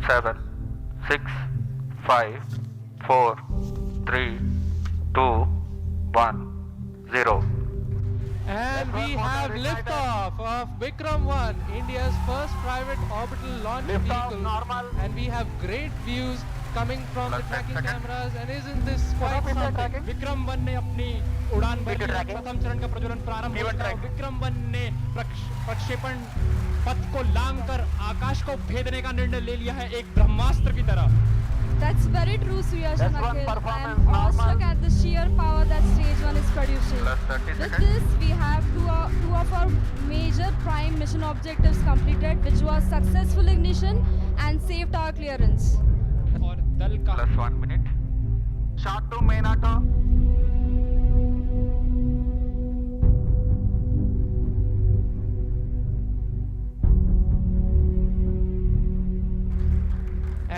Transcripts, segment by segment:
7, 6, 5, 4, 3, 2, 1, 0. And we have liftoff of Vikram 1, India's first private orbital launch Liftoff vehicle. normal. And we have great views coming from the Plus 10 tracking seconds. cameras. And isn't this quite something? Vikram 1 ने अपनी उड़ान भरी है। tracking. प्रथम चरण का प्रज्वलन प्रारंभ हो P1 चुका है। track. विक्रम 1 ने प्रक्षेपण पथ को लांघकर आकाश को भेदने का निर्णय ले लिया है एक ब्रह्मास्त्र की तरह। That's very true, Suyash and S1 Akhil. I performance am awestruck normal. at the sheer power that stage 1 is producing. Plus 30 With seconds. this, we have two of our major prime mission objectives completed, which was successful ignition and safe tower clearance. और दल का Plus 1 minute. Short to main auto.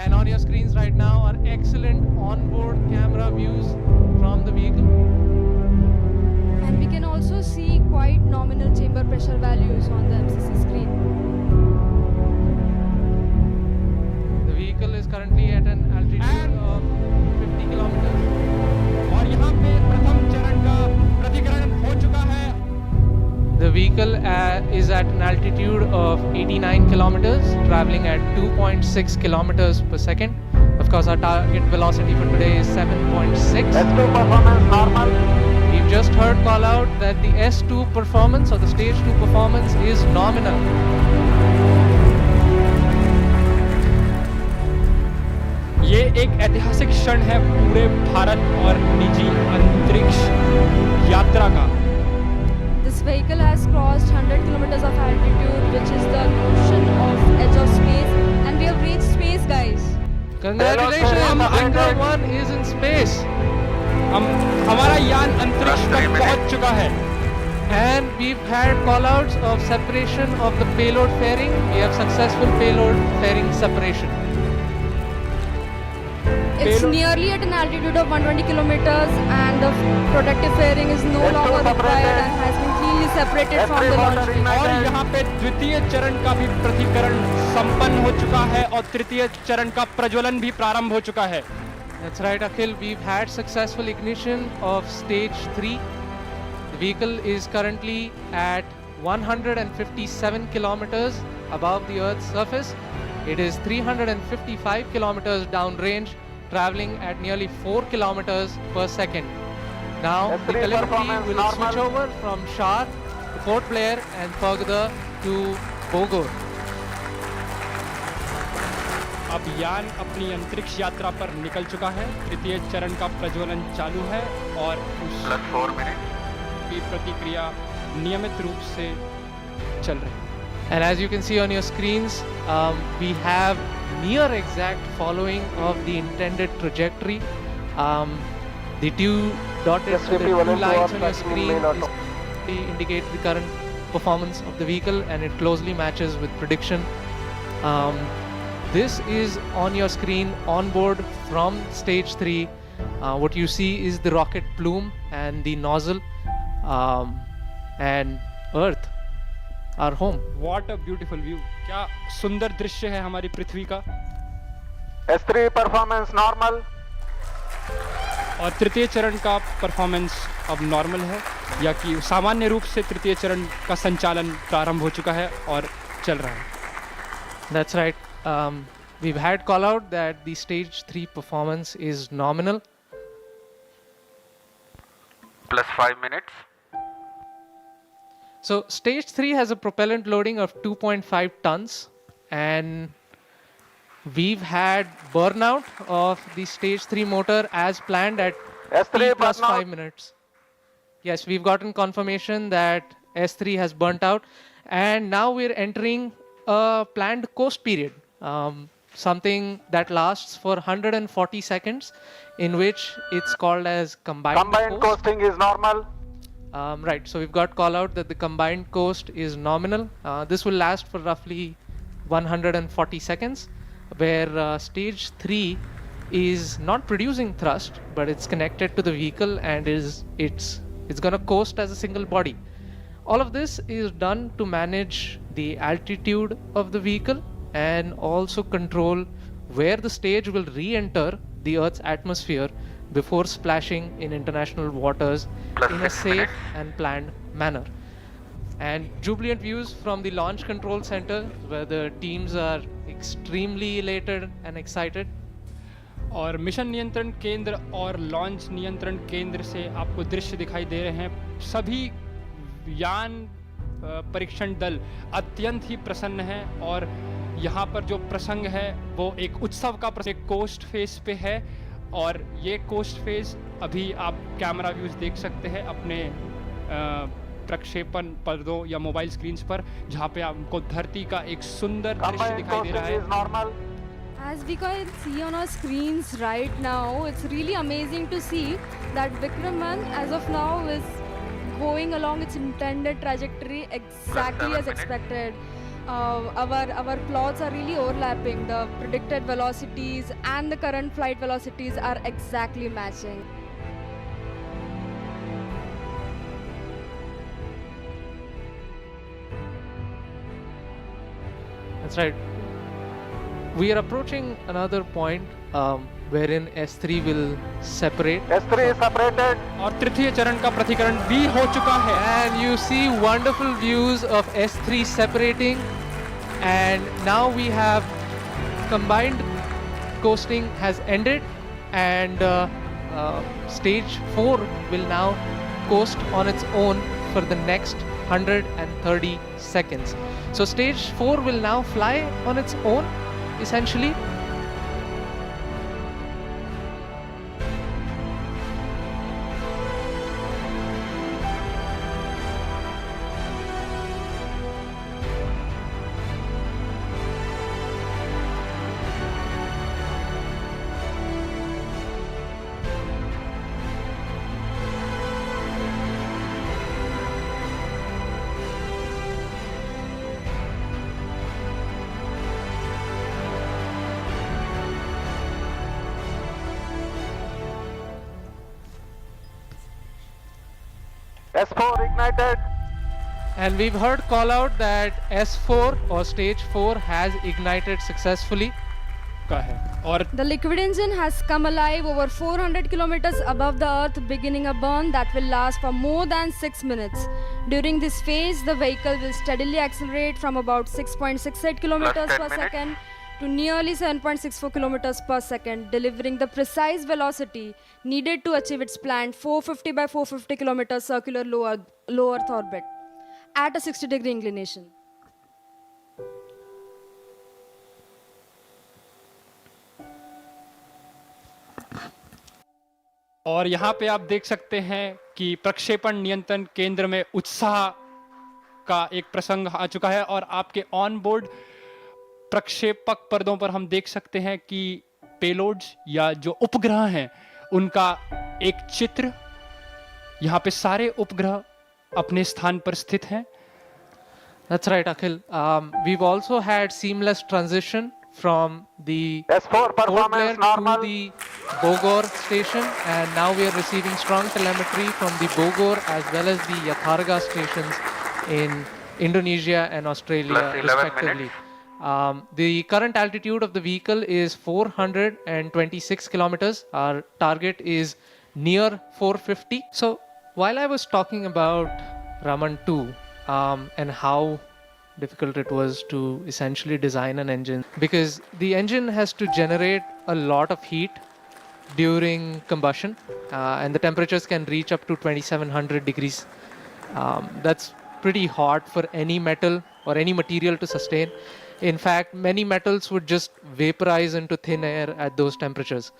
And on your screens right now are excellent onboard camera views from the vehicle. And we can also see quite nominal chamber pressure values on the MCC screen. The vehicle is currently at an altitude of 50 kilometers. और यहाँ पे प्रथम चरण का प्रतिकरण हो चुका है। The vehicle is at an altitude of 89 kilometers, traveling at 2.6 kilometers per second. Of course, our target velocity for today is 7.6. S2 performance normal. We've just heard call out that the S2 performance or the stage 2 performance is nominal. ये एक ऐतिहासिक क्षण है पूरे भारत और निजी अंतरिक्ष यात्रा का। This vehicle has crossed 100 kilometers of altitude, which is the ocean of edge of space, and we have reached space, guys. Congratulations, Vikram 1 is in space. हमारा यान अंतरिक्ष तक पहुंच चुका है। And we've had callouts of separation of the payload fairing. We have successful payload fairing separation. It's nearly at an altitude of 120 kilometers, and the protective fairing is no longer required and has been cleanly separated from the launch vehicle. और यहाँ पे द्वितीय चरण का भी प्रतिकरण संपन्न हो चुका है और तृतीय चरण का प्रज्वलन भी प्रारंभ हो चुका है। That's right, Akhil. We've had successful ignition of stage 3. The vehicle is currently at 157 kilometers above the Earth's surface. It is 355 kilometers downrange, traveling at nearly 4 kilometers per second. Now, the S3 telemetry performance will normal. switch over from Shar to Port Blair and further to Bogor. अब यान अपनी अंतरिक्ष यात्रा पर निकल चुका है। तृतीय चरण का प्रज्वलन चालू है और Plus 4 minutes. उसकी प्रतिक्रिया नियमित रूप से चल रही है। And as you can see on your screens, we have near exact following of the intended trajectory. The two dotted Yes, the two 51 lines on your tracking screen main auto. indicate the current performance of the vehicle, and it closely matches with prediction. This is on your screen on board from stage 3. What you see is the rocket plume and the nozzle, and Earth, our home. What a beautiful view! क्या सुंदर दृश्य है हमारी पृथ्वी का। S3 performance normal. और तृतीय चरण का परफॉर्मेंस अब नॉर्मल है, या कि सामान्य रूप से तृतीय चरण का संचालन प्रारंभ हो चुका है और चल रहा है। That's right. We've had call out that the stage 3 performance is nominal. Plus 5 minutes. So stage 3 has a propellant loading of 2.5 tons, and we've had burnout of the stage 3 motor as planned at S3 T plus burnout. 5 minutes. Yes, we've gotten confirmation that S3 has burnt out, and now we're entering a planned coast period. Something that lasts for 140 seconds, in which it's called as combined Combined coast. coasting is normal. Right, so we've got call out that the combined coast is nominal. This will last for roughly 140 seconds, where stage 3 is not producing thrust, but it's connected to the vehicle and it's going to coast as a single body. All of this is done to manage the altitude of the vehicle and also control where the stage will re-enter the Earth's atmosphere before splashing in international waters Plus in a 6 safe minutes. and planned manner. And jubilant views from the Launch Control Center, where the teams are extremely elated and excited. और mission नियंत्रण केंद्र और launch नियंत्रण केंद्र से आपको दृश्य दिखाई दे रहे हैं। सभी यान परीक्षण दल अत्यंत ही प्रसन्न हैं और यहाँ पर जो प्रसंग है वो एक उत्सव का प्रसंग कोस्ट फेज पे है और ये कोस्ट फेज अभी आप कैमरा व्यूज देख सकते हैं अपने प्रक्षेपण पर्दों या मोबाइल स्क्रीन्स पर, जहाँ पे आपको धरती का एक सुंदर दृश्य Combined दिखाई दे रहा courses is है। normal. As we can see on our screens right now, it's really amazing to see that Vikraman as of now is going along its intended trajectory exactly 7 as minutes. expected. Our plots are really overlapping. The predicted velocities and the current flight velocities are exactly matching. That's right. We are approaching another point wherein S3 will separate. S3 is separated. और तृतीय चरण का प्रतिकरण भी हो चुका है। And you see wonderful views of S3 separating. And now we have combined coasting has ended, and stage 4 will now coast on its own for the next 130 seconds. So stage 4 will now fly on its own, essentially. S4 ignited. And we've heard call out that S4 or stage 4 has ignited successfully. का है और The liquid engine has come alive over 400 kilometers above the earth, beginning a burn that will last for more than 6 minutes. During this phase, the vehicle will steadily accelerate from about 6.68 kilometers 10 per minutes. second to nearly 7.64 kilometers per second, delivering the precise velocity needed to achieve its planned 450 by 450 kilometers circular low Earth orbit at a 60-degree inclination. और यहाँ पे आप देख सकते हैं कि प्रक्षेपण नियंत्रण केंद्र में उत्साह का एक प्रसंग आ चुका है और आपके ऑन बोर्ड प्रक्षेपक पर्दों पर हम देख सकते हैं कि पेलोड्स या जो उपग्रह हैं उनका एक चित्र, यहाँ पे सारे उपग्रह अपने स्थान पर स्थित हैं। That's right, Akhil. We've also had seamless transition from the S4 Port Blair performance to normal. the Bogor station, and now we are receiving strong telemetry from the Bogor as well as the Yatharga stations in Indonesia and Australia, Plus 11 respectively. The current altitude of the vehicle is 426 kilometers. Our target is near 450. So while I was talking about Raman 2 and how difficult it was to essentially design an engine, because the engine has to generate a lot of heat during combustion, and the temperatures can reach up to 2700 degrees. That's pretty hot for any metal or any material to sustain. In fact, many metals would just vaporize into thin air at those temperatures.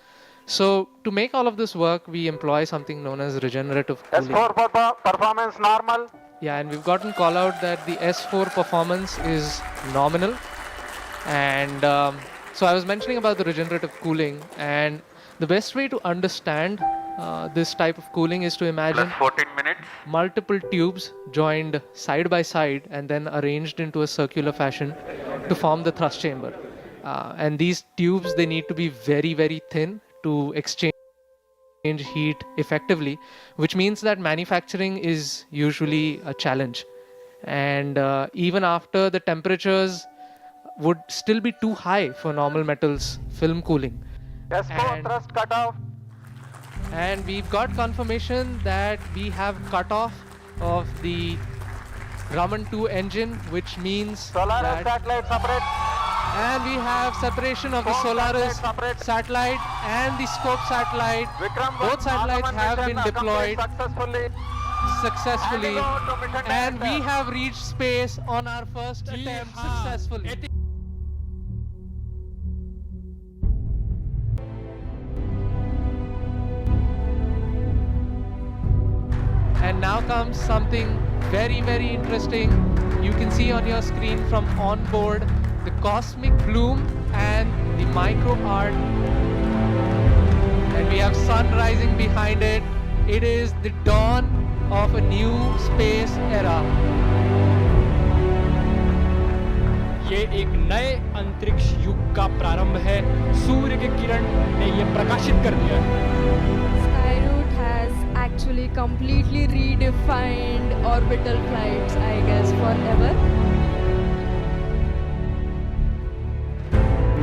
So to make all of this work, we employ something known as regenerative cooling. S4 performance normal. Yeah, and we've gotten call out that the S4 performance is nominal. And so I was mentioning about the regenerative cooling, and the best way to understand this type of cooling is to imagine Plus 14 minutes. multiple tubes joined side by side and then arranged into a circular fashion to form the thrust chamber. And these tubes, they need to be very, very thin to exchange heat effectively, which means that manufacturing is usually a challenge. And even after the temperatures would still be too high for normal metals film cooling. S4 And- thrust cutoff. And we've got confirmation that we have cutoff of the Raman 2 engine, which means Solaris that, satellite separate. and we have separation of the Scope Solaris satellite separate. satellite and the Scope satellite. Vikram Both satellites Agaman have mission been deployed accomplished successfully, Handing over to mission and we director. have reached space on our first ji attempt हाँ, successfully. And now comes something very, very interesting. You can see on your screen from on board the cosmic bloom and the micro art. And we have sun rising behind it. It is the dawn of a new space era. ये एक नए अंतरिक्ष युग का प्रारंभ है। सूर्य के किरण ने ये प्रकाशित कर दिया है। Skyroot has actually completely redefined orbital flights, I guess, forever.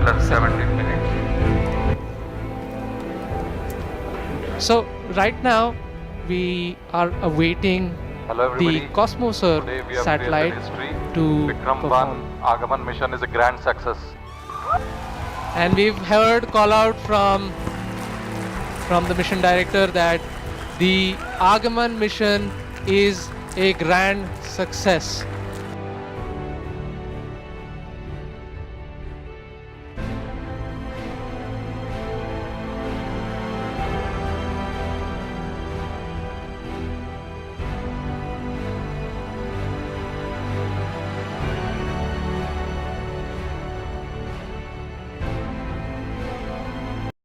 Plus 17 minutes. So right now we are awaiting Hello the everybody. Cosmoser Today we have satellite created history. to Vikram perform. 1 Agaman mission is a grand success. And we've heard call out from the mission director that the Agaman mission is a grand success.